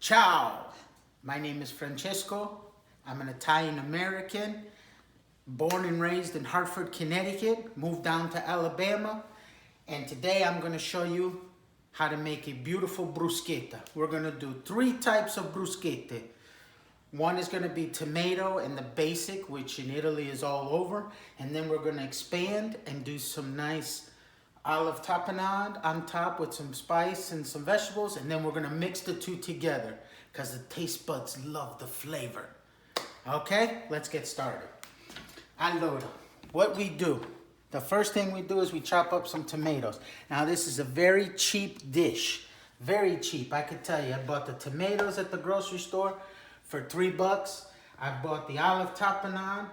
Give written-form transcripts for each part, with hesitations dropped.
Ciao! My name is Francesco. I'm an Italian American, born and raised in Hartford, Connecticut, moved down to Alabama, and today I'm going to show you how to make a beautiful bruschetta. We're going to do 3 types of bruschetta. One is going to be tomato and the basic, which in Italy is all over, and then we're going to expand and do some nice olive tapenade on top with some spice and some vegetables, and then we're gonna mix the two together because the taste buds love the flavor. Okay, let's get started. Allora, what we do, the first thing we do is we chop up some tomatoes. Now this is a very cheap dish, very cheap. I could tell you, I bought the tomatoes at the grocery store for $3. I bought the olive tapenade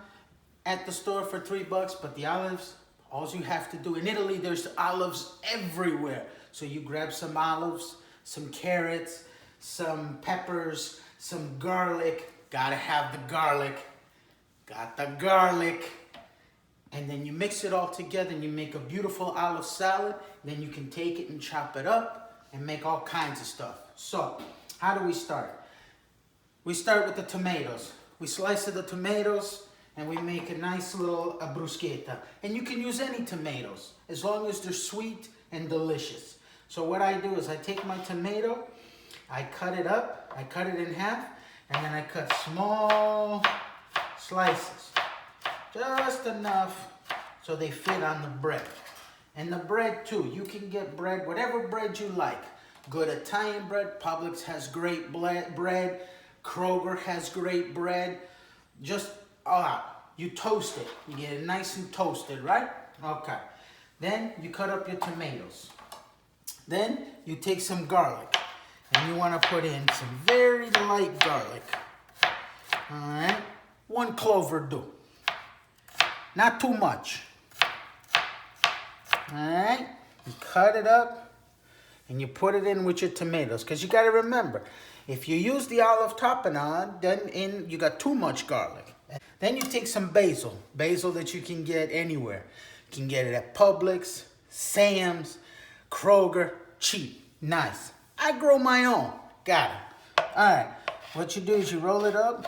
at the store for $3, but the olives, all you have to do, in Italy, there's olives everywhere. So you grab some olives, some carrots, some peppers, some garlic. Gotta have the garlic. Got the garlic. And then you mix it all together and you make a beautiful olive salad. Then you can take it and chop it up and make all kinds of stuff. So, how do we start? We start with the tomatoes. We slice the tomatoes and we make a nice little bruschetta. And you can use any tomatoes, as long as they're sweet and delicious. So what I do is I take my tomato, I cut it up, I cut it in half, and then I cut small slices. Just enough so they fit on the bread. And the bread too, you can get bread, whatever bread you like. Good Italian bread, Publix has great bread, Kroger has great bread. Just you toast it. You get it nice and toasted, right? Okay. Then you cut up your tomatoes. Then you take some garlic. And you want to put in some very light garlic. Alright? 1 clove will do. Not too much. Alright? You cut it up. And you put it in with your tomatoes. Because you got to remember, if you use the olive tapenade, then you got too much garlic. Then you take some basil that you can get anywhere. You can get it at Publix, Sam's, Kroger, cheap, nice. I grow my own, got it. All right, what you do is you roll it up,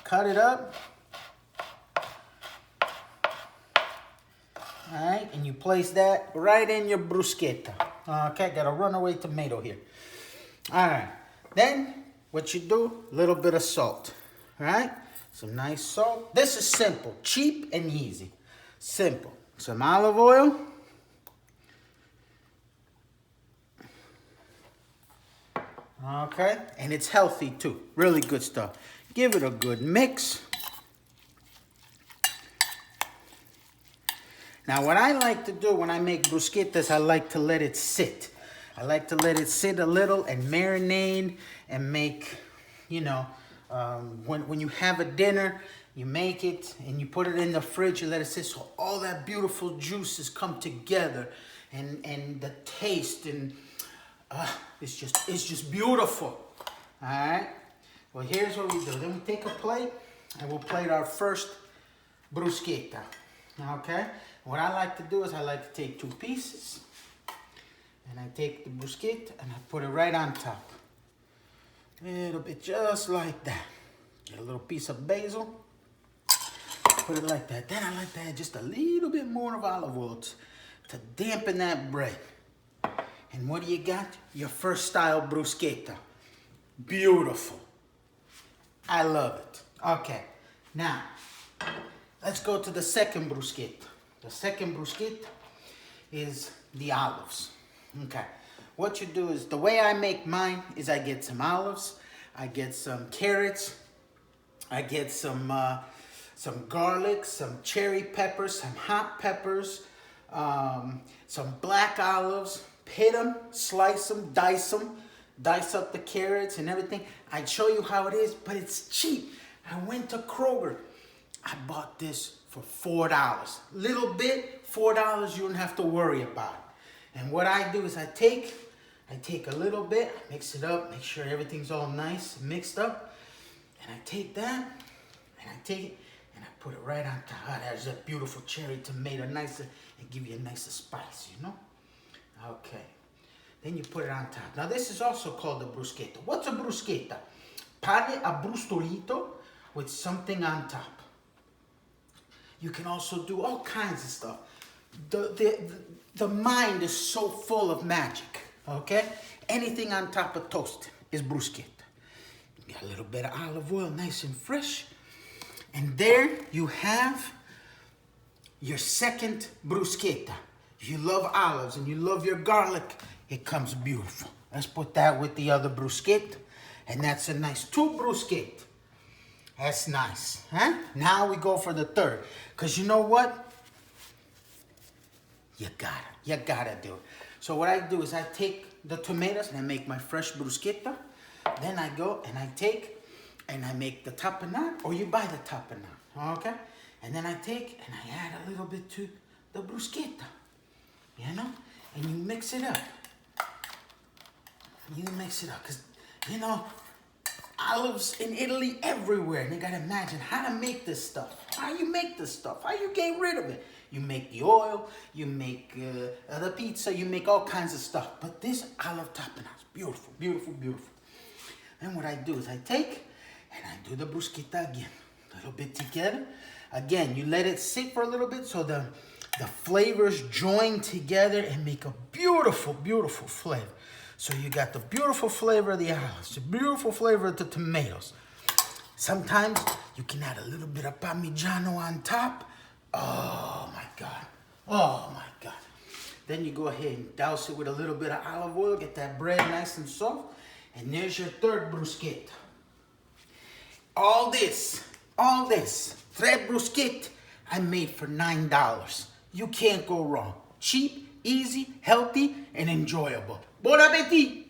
cut it up. All right, and you place that right in your bruschetta. Okay, got a runaway tomato here. All right, then what you do, a little bit of salt, all right? Some nice salt. This is simple, cheap and easy. Simple. Some olive oil. Okay, and it's healthy too. Really good stuff. Give it a good mix. Now what I like to do when I make bruschettas, I like to let it sit. I like to let it sit a little and marinate and make, you know, when you have a dinner, you make it and you put it in the fridge, you let it sit so all that beautiful juices come together and the taste and it's just beautiful. All right. Well, here's what we do. Then we take a plate and we'll plate our first bruschetta. Okay. What I like to do is I like to take 2 pieces and I take the bruschetta and I put it right on top. A little bit just like that. Get a little piece of basil. Put it like that. Then I like to add just a little bit more of olive oil to dampen that bread. And what do you got? Your first style bruschetta. Beautiful. I love it. Okay. Now, let's go to the second bruschetta. The second bruschetta is the olives. Okay. What you do is, the way I make mine is I get some olives, I get some carrots, I get some garlic, some cherry peppers, some hot peppers, some black olives, pit them, slice them, dice up the carrots and everything. I'd show you how it is, but it's cheap. I went to Kroger. I bought this for $4. Little bit, $4, you don't have to worry about it. And what I do is I take a little bit, mix it up, make sure everything's all nice, mixed up. And I take that, and I take it, and I put it right on top. Oh, there's that beautiful cherry tomato, nice, and give you a nicer spice, you know? Okay. Then you put it on top. Now this is also called a bruschetta. What's a bruschetta? Pane abbrustolito with something on top. You can also do all kinds of stuff. The mind is so full of magic, okay? Anything on top of toast is bruschetta. You got a little bit of olive oil, nice and fresh. And there you have your second bruschetta. If you love olives and you love your garlic, it comes beautiful. Let's put that with the other bruschetta. And that's a nice 2 bruschetta. That's nice, huh? Now we go for the third. Because you know what? You gotta do it. So what I do is I take the tomatoes and I make my fresh bruschetta. Then I go and I take and I make the tapenade, or you buy the tapenade, okay? And then I take and I add a little bit to the bruschetta, you know? And you mix it up. You mix it up, because, you know, olives in Italy everywhere. And you gotta imagine how to make this stuff. How you make this stuff? How you get rid of it? You make the oil, you make the pizza, you make all kinds of stuff. But this olive tapenade is beautiful, beautiful, beautiful. And what I do is I take and I do the bruschetta again. A little bit together. Again, you let it sit for a little bit so the flavors join together and make a beautiful, beautiful flavor. So you got the beautiful flavor of the olives, the beautiful flavor of the tomatoes. Sometimes you can add a little bit of Parmigiano on top. Oh my God. Oh my God. Then you go ahead and douse it with a little bit of olive oil, get that bread nice and soft. And there's your third bruschetta. All this, 3 bruschetta, I made for $9. You can't go wrong. Cheap, easy, healthy, and enjoyable. Bon appetit!